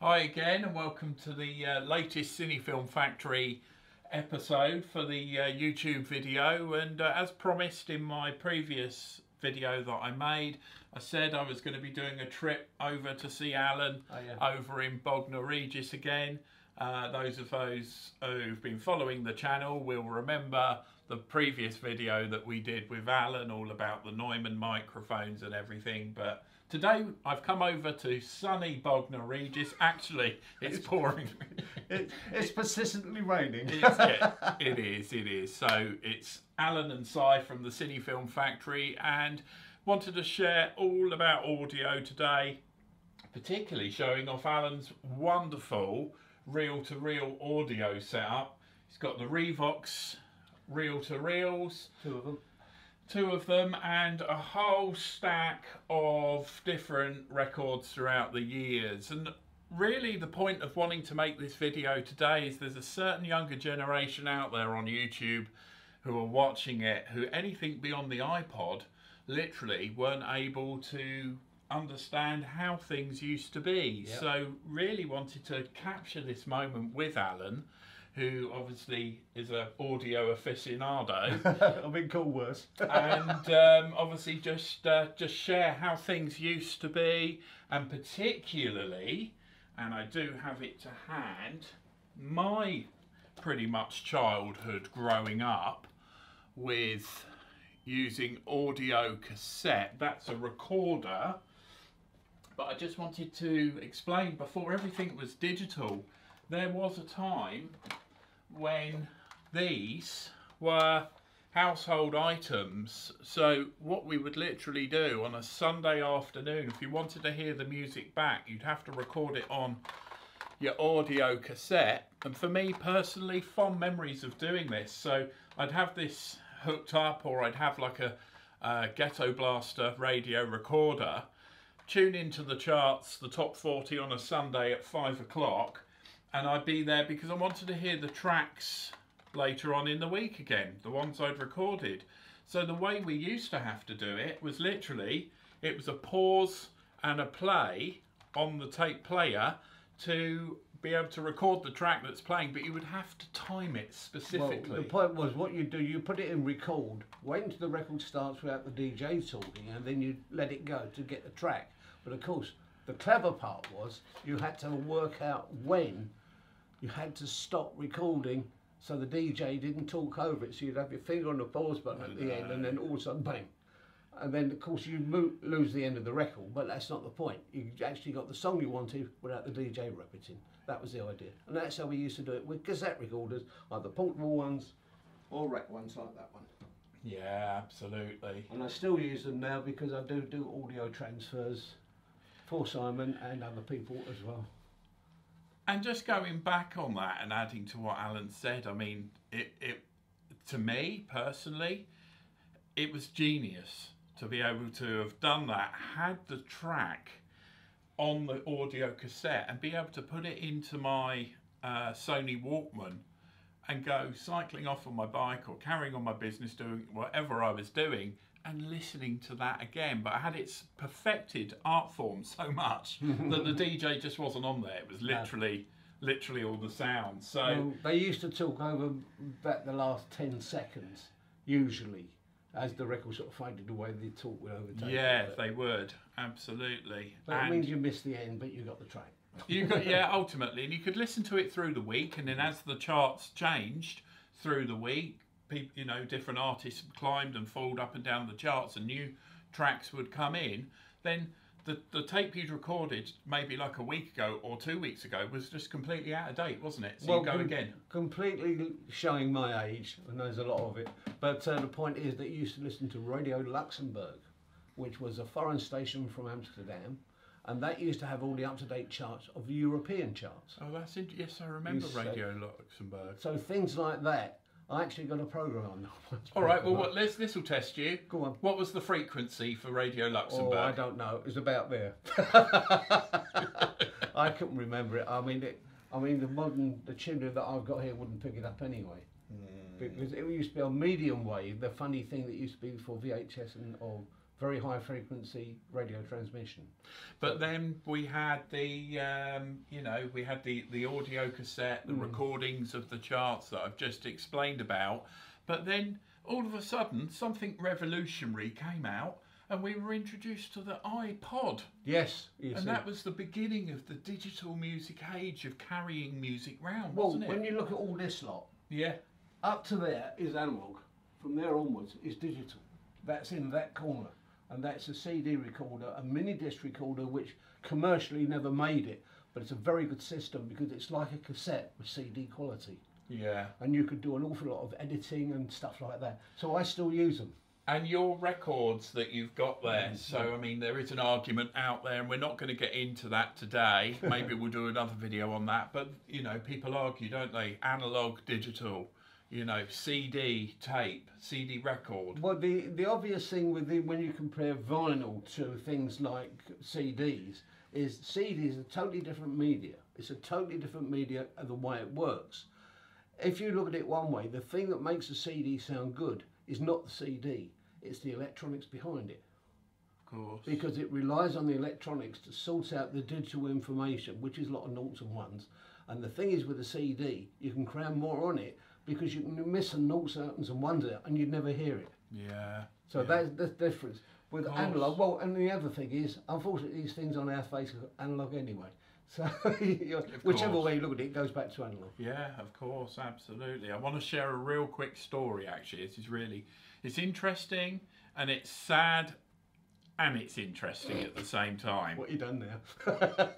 Hi again and welcome to the latest Cine Film Factory episode for the YouTube video, and as promised in my previous video that I made, I said I was going to be doing a trip over to see Alan over in Bognor Regis again. Those who've been following the channel will remember the previous video that we did with Alan all about the Neumann microphones and everything, but today I've come over to sunny Bognor Regis. Actually, it's pouring. It's persistently raining. It is. So it's Alan and Si from the Cine Film Factory, and wanted to share all about audio today, particularly showing off Alan's wonderful reel-to-reel audio setup. He's got the Revox reel-to-reels. Two of them, and a whole stack of different records throughout the years. And really the point of wanting to make this video today is there's a certain younger generation out there on YouTube who are watching it who anything beyond the iPod literally weren't able to understand how things used to be. Yep. So really wanted to capture this moment with Alan, who obviously is an audio aficionado. I've been called worse. And obviously just share how things used to be, and particularly, and I do have it to hand, my pretty much childhood growing up with using audio cassette. That's a recorder, but I just wanted to explain, before everything was digital, there was a time when these were household items. So what we would literally do on a Sunday afternoon, if you wanted to hear the music back, you'd have to record it on your audio cassette. And for me personally, fond memories of doing this. So I'd have this hooked up, or I'd have like a Ghetto Blaster radio recorder, tune into the charts, the top 40 on a Sunday at 5 o'clock, and I'd be there because I wanted to hear the tracks later on in the week again, the ones I'd recorded. So the way we used to have to do it was literally, it was a pause and a play on the tape player to be able to record the track that's playing, but you would have to time it specifically. Well, the point was, what you do, you put it in record, wait until the record starts without the DJ talking, and then you let it go to get the track. But of course, the clever part was you had to work out when you had to stop recording so the DJ didn't talk over it. So you'd have your finger on the pause button at the end, and then all of a sudden, bang. And then, of course, you lose the end of the record, but that's not the point. You actually got the song you wanted without the DJ repeating. That was the idea. And that's how we used to do it with cassette recorders, either portable ones or rec ones like that one. Yeah, absolutely. And I still use them now because I do audio transfers for Simon and other people as well. And just going back on that and adding to what Alan said, I mean, it to me personally, it was genius to be able to have done that, had the track on the audio cassette and be able to put it into my Sony Walkman and go cycling off on my bike or carrying on my business, doing whatever I was doing, and listening to that again. But I had its perfected art form so much that the DJ just wasn't on there. It was literally all the sounds. So well, they used to talk over about the last 10 seconds, usually. As the record sort of faded away, they'd talk with overtake. Yeah, they would, absolutely. But it means you missed the end, but you got the track. You got, yeah, ultimately, and you could listen to it through the week, and then as the charts changed through the week, people, you know, different artists climbed and falled up and down the charts, and new tracks would come in. Then the tape you'd recorded maybe like a week ago or 2 weeks ago was just completely out of date, wasn't it? So well, you go again. Completely showing my age, and there's a lot of it. But the point is that you used to listen to Radio Luxembourg, which was a foreign station from Amsterdam, and that used to have all the up-to-date charts of the European charts. Oh, that's interesting. Yes, I remember Radio Luxembourg. So things like that. I actually got a program on that. All right, well, this will test you. Go on. What was the frequency for Radio Luxembourg? Oh, I don't know. It was about there. I couldn't remember it. I mean, the children that I've got here wouldn't pick it up anyway. Because it used to be on medium wave, the funny thing that used to be before VHS or very high frequency radio transmission. But then we had the, you know, we had the audio cassette, the recordings of the charts that I've just explained about. But then all of a sudden, something revolutionary came out, and we were introduced to the iPod. Yes, and that was the beginning of the digital music age of carrying music round, well, wasn't it? when you look at all this lot, Yeah. up to there is analog. From there onwards is digital. That's in that corner. And that's a CD recorder, a mini disc recorder, which commercially never made it. But it's a very good system because it's like a cassette with CD quality. Yeah. And you could do an awful lot of editing and stuff like that. So I still use them. And your records that you've got there, so I mean there is an argument out there, and we're not going to get into that today. Maybe we'll do another video on that, but you know, people argue, don't they? Analog, digital, you know, CD, tape, CD record. Well, the obvious thing with when you compare vinyl to things like CDs is CD is a totally different media. It's a totally different media and the way it works. If you look at it one way, the thing that makes a CD sound good is not the CD, it's the electronics behind it. Of course. Because it relies on the electronics to sort out the digital information, which is a lot of noughts and ones. And the thing is with a CD, you can cram more on it because you can miss some noughts and ones out and you'd never hear it. Yeah. So that's the difference. With analog, well, and the other thing is, unfortunately, these things on our face are analog anyway. So whichever way you look at it, it goes back to analog. Yeah, of course, absolutely. I want to share a real quick story, actually. This is really, it's interesting and it's sad and it's interesting at the same time. What you done now?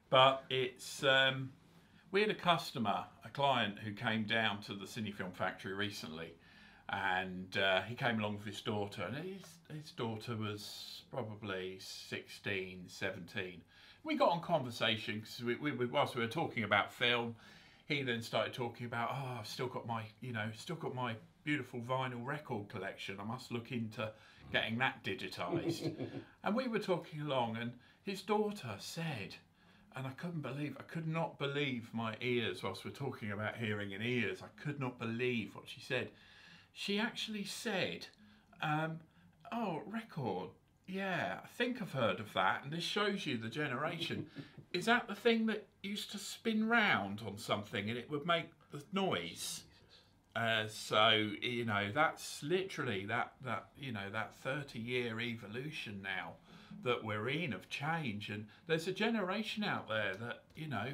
But it's, we had a customer, a client who came down to the Cine Film Factory recently, and he came along with his daughter, and his daughter was probably 16, 17. We got on conversation because whilst we were talking about film, he then started talking about, oh, I've still got my, you know, beautiful vinyl record collection. I must look into getting that digitised. And we were talking along, and his daughter said, and I could not believe my ears whilst we're talking about hearing in ears. I could not believe what she said. She actually said, oh, record. Yeah, I think I've heard of that, and this shows you the generation. Is that the thing that used to spin round on something and it would make the noise? So, you know, that's literally that 30-year evolution now that we're in of change, and there's a generation out there that, you know,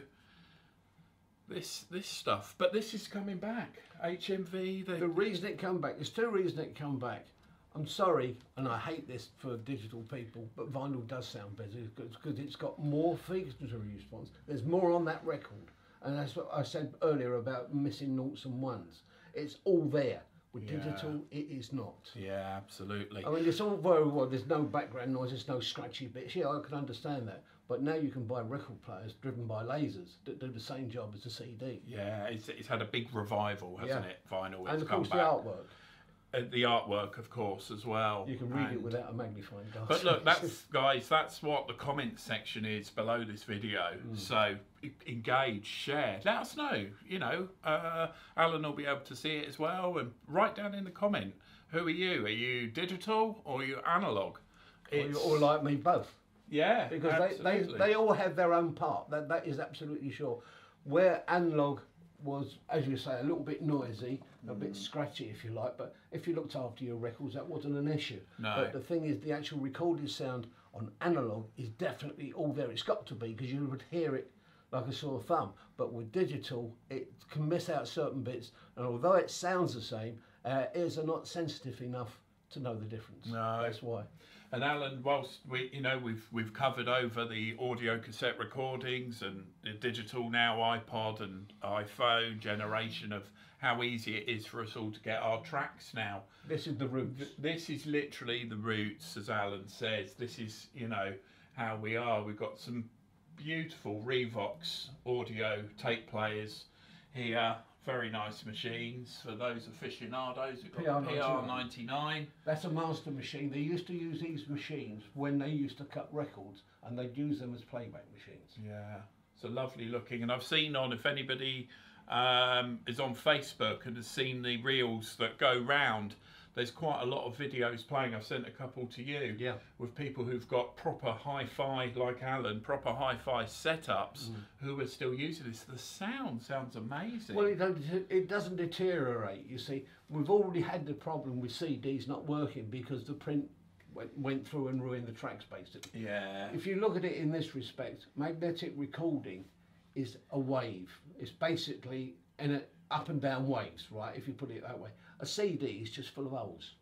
this stuff, but this is coming back. HMV, the reason it come back, there's two reasons it come back. I'm sorry, and I hate this for digital people, but vinyl does sound better because it's got more frequency response. There's more on that record, and that's what I said earlier about missing noughts and ones. It's all there. With digital, it is not. Yeah, absolutely. I mean, it's all very well. There's no background noise. There's no scratchy bits. Yeah, I can understand that. But now you can buy record players driven by lasers that do the same job as a CD. Yeah, it's had a big revival, hasn't it? Vinyl. And of course the artwork. The artwork, of course, as well. You can read it without a magnifying glass. But look, that's what the comment section is below this video. So engage, share, let us know. You know, Alan will be able to see it as well, and write down in the comment, who are you? Are you digital or are you analog? Or like me, both. Yeah, because they all have their own part. That is absolutely sure. Where analog was, as you say, a little bit noisy, a bit scratchy if you like, but if you looked after your records, that wasn't an issue. No. But the thing is, the actual recorded sound on analog is definitely all there. It's got to be, because you would hear it like a sore thumb. But with digital, it can miss out certain bits, and although it sounds the same, ears are not sensitive enough to know the difference. No. That's why. And Alan, whilst we've covered over the audio cassette recordings and the digital now iPod and iPhone generation of how easy it is for us all to get our tracks now. This is the roots. This is literally the roots, as Alan says. This is, you know, how we are. We've got some beautiful Revox audio tape players here. Very nice machines for those aficionados. We've got PR99. That's a master machine. They used to use these machines when they used to cut records, and they'd use them as playback machines. Yeah, it's a lovely looking. And I've seen if anybody is on Facebook and has seen the reels that go round, there's quite a lot of videos playing. I've sent a couple to you. Yeah. With people who've got proper hi-fi, like Alan, proper hi-fi setups, who are still using this. The sound sounds amazing. Well, it doesn't deteriorate. You see, we've already had the problem with CDs not working because the print went through and ruined the tracks, basically. Yeah. If you look at it in this respect, magnetic recording is a wave. It's basically up and down waves, right? If you put it that way. A CD is just full of holes.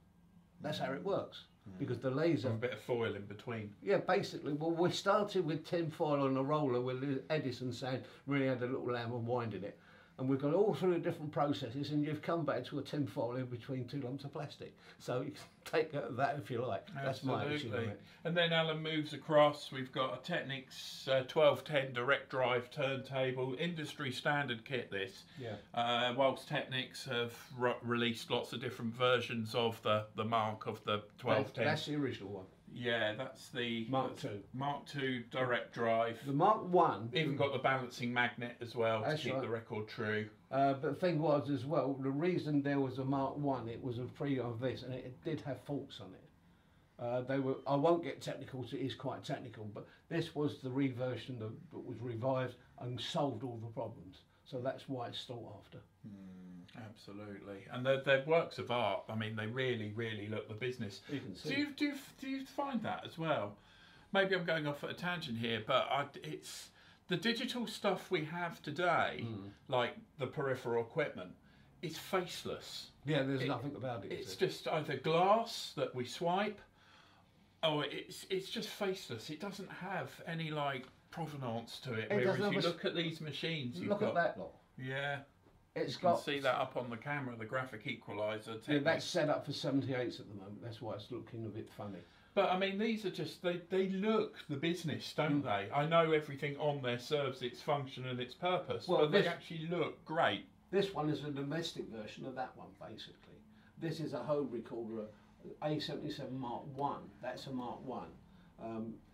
That's how it works. Because the laser... With a bit of foil in between. Yeah, basically. Well, we started with tin foil on a roller with Edison saying really had a little lamb and winding it. And we've gone all through the different processes, and you've come back to a tin foil in between two lumps of plastic. So you can take that if you like. That's my attitude on it. And then Alan moves across. We've got a Technics 1210 direct drive turntable, industry standard kit. This. Yeah. Whilst Technics have released lots of different versions of the mark of the 1210. That's the original one. Yeah, that's the Mark II. Mark II direct drive. The Mark I... Even got the balancing magnet as well to keep right. the record true. But the thing was as well, the reason there was a Mark I, it was a pre of this, and it did have faults on it. They were. I won't get technical, so it is quite technical, but this was the reversion that was revised and solved all the problems. So that's why it's sought after. Absolutely, and they're works of art. I mean, they really, really look the business. You can see. Do you find that as well? Maybe I'm going off at a tangent here, but it's the digital stuff we have today, like the peripheral equipment, is faceless. Yeah, there's nothing about it. It's just either glass that we swipe, or it's just faceless. It doesn't have any like provenance to it. Whereas you look at these machines, look at that lot. Yeah. It's You can see that up on the camera, the graphic equalizer. Yeah, that's set up for 78s at the moment. That's why it's looking a bit funny. But I mean, these are just, they look the business, don't they? I know everything on there serves its function and its purpose, but they actually look great. This one is a domestic version of that one, basically. This is a home recorder, A77 Mark I. That's a Mark I.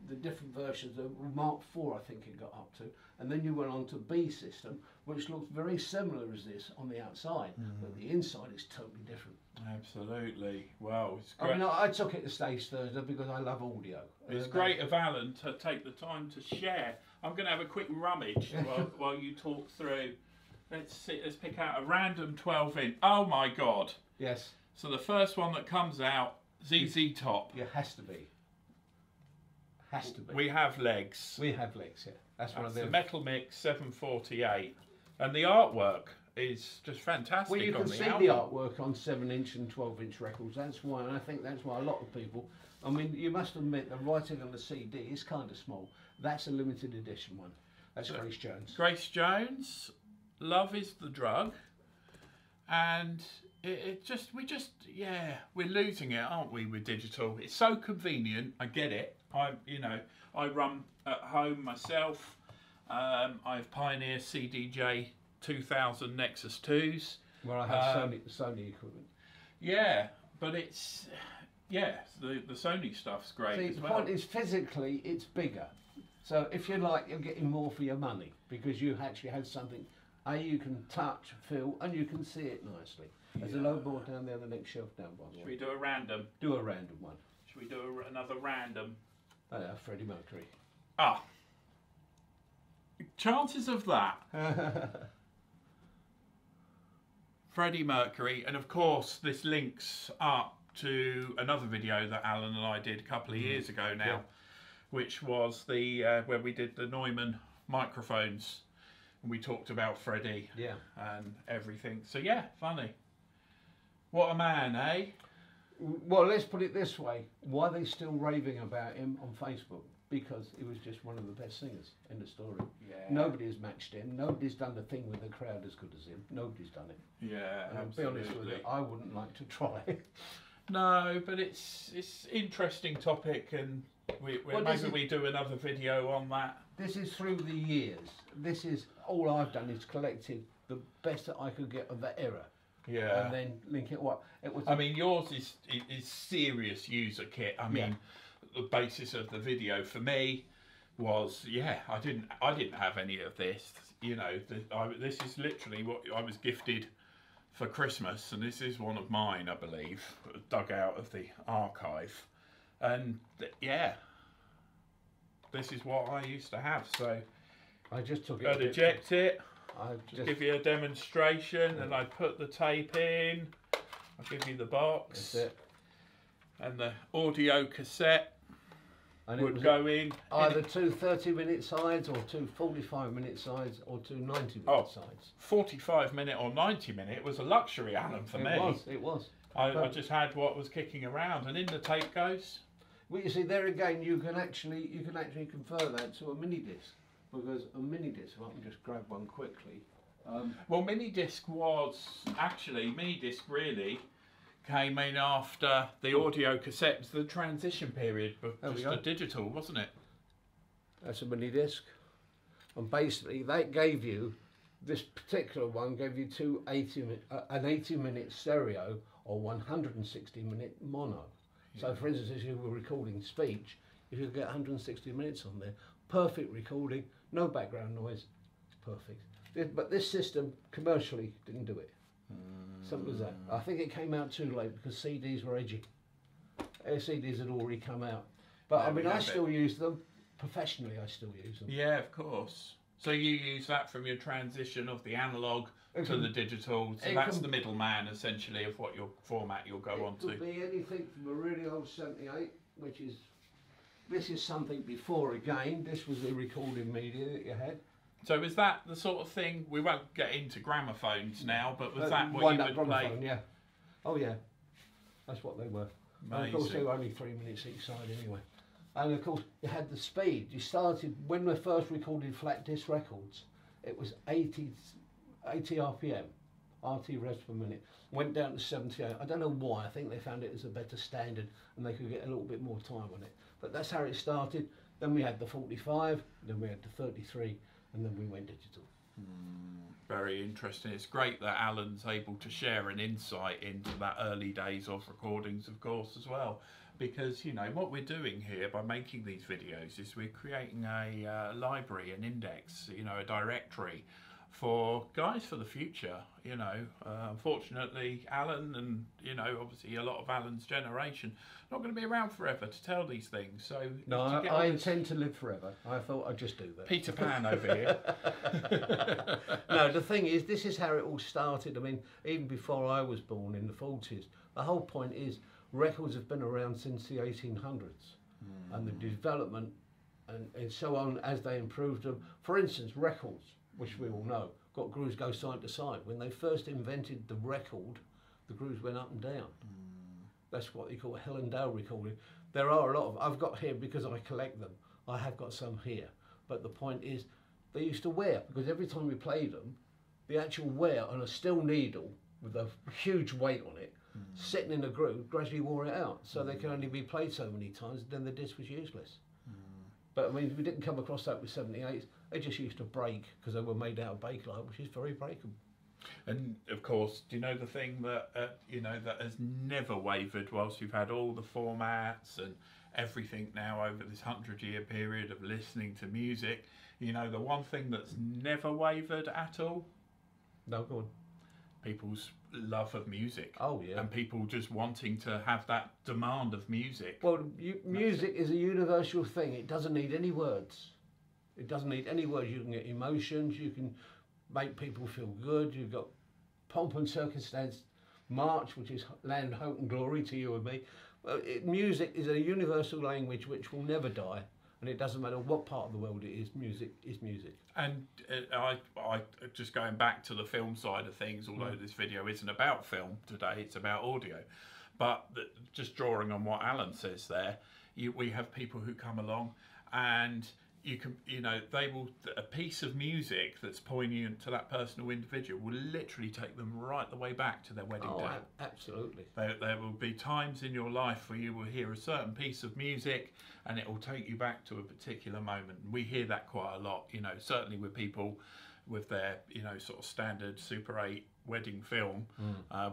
The different versions of Mark IV, I think it got up to. And then you went on to B system, which looks very similar as this on the outside, but the inside is totally different. Absolutely. Wow, it's great. I mean, I took it to Stage Thursday because I love audio. It's great of Alan to take the time to share. I'm going to have a quick rummage while you talk through. Let's pick out a random 12-inch. Oh my God. Yes. So the first one that comes out, ZZ Top. Yeah, has to be. Has to be. We have legs. We have legs, yeah. That's one of them. The Metal Mix 748. And the artwork is just fantastic. Well, you can see the artwork on 7-inch and 12-inch records. That's why, and I think that's why a lot of people, I mean, you must admit the writing on the CD is kind of small. That's a limited edition one. That's Grace Jones. Grace Jones, Love is the Drug. And we're losing it, aren't we, with digital? It's so convenient. I get it. I run at home myself. I have Pioneer CDJ 2000 Nexus 2s. Where I have Sony equipment. Yeah, but it's the Sony stuff's great as well. The point is, physically, it's bigger. So if you like, you're getting more for your money because you actually have something. You can touch, feel, and you can see it nicely. There's a low board down there, the next shelf down by the way. Should we do a random? Do a random one. Should we do another random? Freddie Mercury. Ah. Chances of that. Freddie Mercury, and of course this links up to another video that Alan and I did a couple of years ago now, which was the where we did the Neumann microphones. And we talked about Freddie and everything. So yeah, funny. What a man, eh? Well, let's put it this way. Why are they still raving about him on Facebook? Because he was just one of the best singers in the story. Yeah. Nobody has matched him. Nobody's done the thing with the crowd as good as him. Nobody's done it. Yeah, and to be honest with you, I wouldn't like to try. No, but it's interesting topic, and maybe we do another video on that. This is through the years. This is all I've done is collected the best that I could get of that era. Yeah. And then link it up. I mean, yours is serious user kit. I mean, the basis of the video for me was I didn't have any of this. You know, this is literally what I was gifted for Christmas, and this is one of mine, I believe, dug out of the archive. And yeah, this is what I used to have. So I just took it. I'd eject it. I Just give you a demonstration, and I put the tape in. I'll give you the box. That's it. And the audio cassette And would go in. Either two 30-minute sides, or two 45-minute sides, or two 90-minute sides. 45-minute or 90-minute was a luxury, Alan, for me. It was. I just had what was kicking around, and in the tape goes. Well, you see, there again, you can actually convert that to a mini disc, because a mini disc. If I can just grab one quickly. Well, mini disc really came in after the audio cassettes, the transition period, but just the digital, wasn't it? That's a mini disc, and basically that gave you, this particular one gave you an 80-minute stereo or 160-minute mono. So, for instance, if you were recording speech, if you could get 160 minutes on there, perfect recording, no background noise, perfect. But this system commercially didn't do it. Simple as that. I think it came out too late because CDs were edgy. CDs had already come out. But I mean, I still use them. Professionally, I still use them. Yeah, of course. So you use that from your transition of the analog to the digital. So that's the middleman, essentially, of what your format you'll go on to. It could be anything from a really old 78, which is... This is something before, again. This was the recording media that you had. So was that the sort of thing, we won't get into gramophones now, but was that what you would play? Yeah. Oh yeah, that's what they were. And of course they were only 3 minutes each side anyway. And of course you had the speed. You started, when we first recorded flat disc records, it was 80 RPM, RT revs per minute. Went down to 78. I don't know why, I think they found it as a better standard and they could get a little bit more time on it. But that's how it started. Then we had the 45, then we had the 33, and then we went digital. Very interesting. It's great that Alan's able to share an insight into that early days of recordings, of course, as well. Because, you know, what we're doing here by making these videos is we're creating a library, an index, you know, a directory for guys for the future. You know, unfortunately, Alan and, you know, obviously a lot of Alan's generation not going to be around forever to tell these things. So no, I intend to live forever. I thought I'd just do that. Peter Pan over here. No, the thing is, this is how it all started. I mean, even before I was born in the 40s, the whole point is records have been around since the 1800s, and the development and so on as they improved them. For instance, records, which we all know, got grooves go side to side. When they first invented the record, the grooves went up and down. That's what they call a Hill and Dale recording. There are a lot of, I've got here because I collect them. I have got some here. But the point is, they used to wear, because every time we played them, the actual wear on a steel needle with a huge weight on it, sitting in a groove, gradually wore it out. So they can only be played so many times, then the disc was useless. But I mean, we didn't come across that with 78s. They just used to break because they were made out of bakelite, which is very breakable. And of course, do you know the thing that you know that has never wavered whilst you've had all the formats and everything now over this 100-year period of listening to music? You know, the one thing that's never wavered at all? No, go on. People's love of music. Oh yeah. And people just wanting to have that demand of music. Well, music is a universal thing. It doesn't need any words. It doesn't need any words. You can get emotions. You can make people feel good. You've got pomp and circumstance, march, which is land, hope and glory to you and me. Well, music is a universal language which will never die, and it doesn't matter what part of the world it is. Music is music. And I just going back to the film side of things, although this video isn't about film today, it's about audio. But just drawing on what Alan says there, we have people who come along and they will, a piece of music that's poignant to that personal individual will literally take them right the way back to their wedding day. Absolutely. There will be times in your life where you will hear a certain piece of music and it will take you back to a particular moment. We hear that quite a lot, you know, certainly with people with their, you know, sort of standard Super 8 wedding film,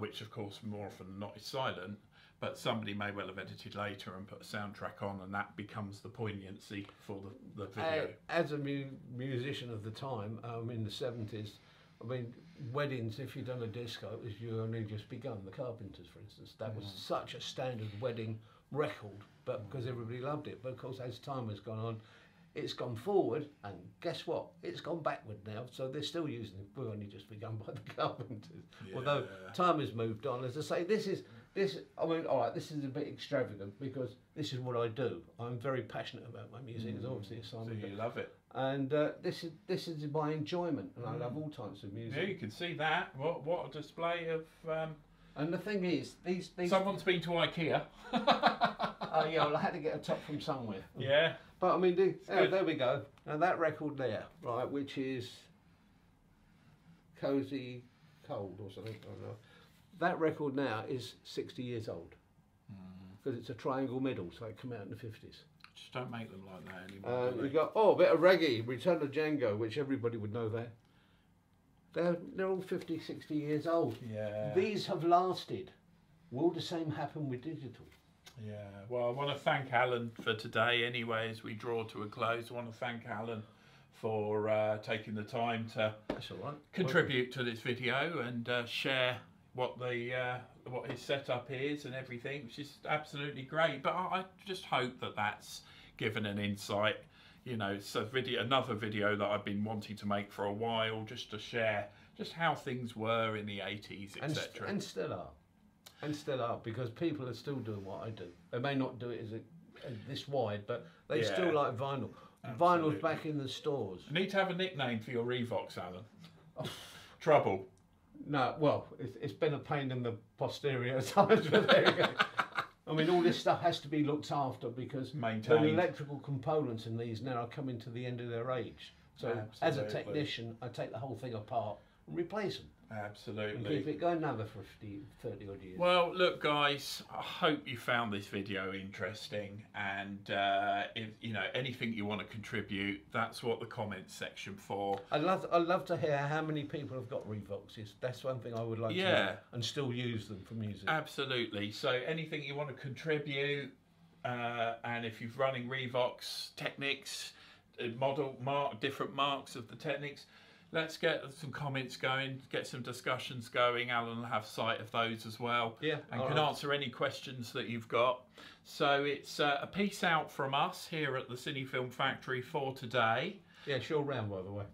which of course more often than not is silent. But somebody may well have edited later and put a soundtrack on, and that becomes the poignancy for the video. As a musician of the time, in the 70s, I mean, weddings, if you've done a disco, it was You Only Just Begun, the Carpenters, for instance. That was such a standard wedding record, but because everybody loved it. But of course, as time has gone on, it's gone forward, and guess what? It's gone backward now. So they're still using We've Only Just Begun by the Carpenters. Yeah. Although time has moved on. As I say, this is, I mean, all right, this is a bit extravagant because this is what I do. I'm very passionate about my music, as obviously a Simon. So you love it. And this is my enjoyment, and I love all types of music. Yeah, you can see that. What a display of... And the thing is, these Someone's been to IKEA. Oh yeah, well I had to get a top from somewhere. Yeah. But I mean, there we go. Now that record there, right, which is Cozy Cold or something, I don't know. That record now is 60 years old. Because it's a triangle middle, so it came out in the 50s. Just don't make them like that anymore. We've got, a bit of reggae, Return of Django, which everybody would know there. They're all 50, 60 years old. Yeah. These have lasted. Will the same happen with digital? Yeah. Well, I want to thank Alan for today anyway, as we draw to a close. I want to thank Alan for taking the time to That's all right. contribute to this video and share what his setup is and everything, which is absolutely great. But I just hope that that's given an insight. You know, it's another video that I've been wanting to make for a while, just to share just how things were in the 80s, etc. And still are. And still are, because people are still doing what I do. They may not do it as this wide, but they still like vinyl. Absolutely. Vinyl's back in the stores. You need to have a nickname for your Revox, Alan. Trouble. No, well, it's been a pain in the posterior at times, but there you go. I mean, all this stuff has to be looked after because the electrical components in these now are coming to the end of their age. So as a technician, I take the whole thing apart and replace them. Absolutely. And keep it going another 50, 30 odd years. Well, look, guys, I hope you found this video interesting, and if you know anything you want to contribute, that's what the comments section for. I'd love to hear how many people have got Revoxes. That's one thing I would like to know, and still use them for music. Absolutely. So anything you want to contribute, and if you're running Revox Technics, different marks of the Technics, let's get some comments going, get some discussions going. Alan will have sight of those as well. Yeah. And can answer any questions that you've got. So it's a peace out from us here at the Cine Film Factory for today. Yeah, sure round, by the way.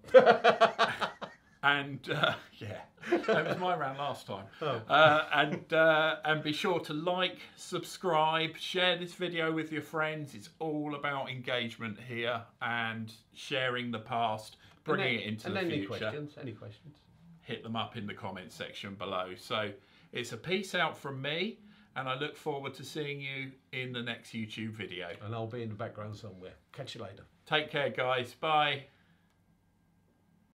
And yeah, that was my round last time. Oh. And be sure to like, subscribe, share this video with your friends. It's all about engagement here and sharing the past, bringing it into the future. Any questions? Hit them up in the comments section below. So it's a peace out from me, and I look forward to seeing you in the next YouTube video. And I'll be in the background somewhere. Catch you later. Take care, guys. Bye.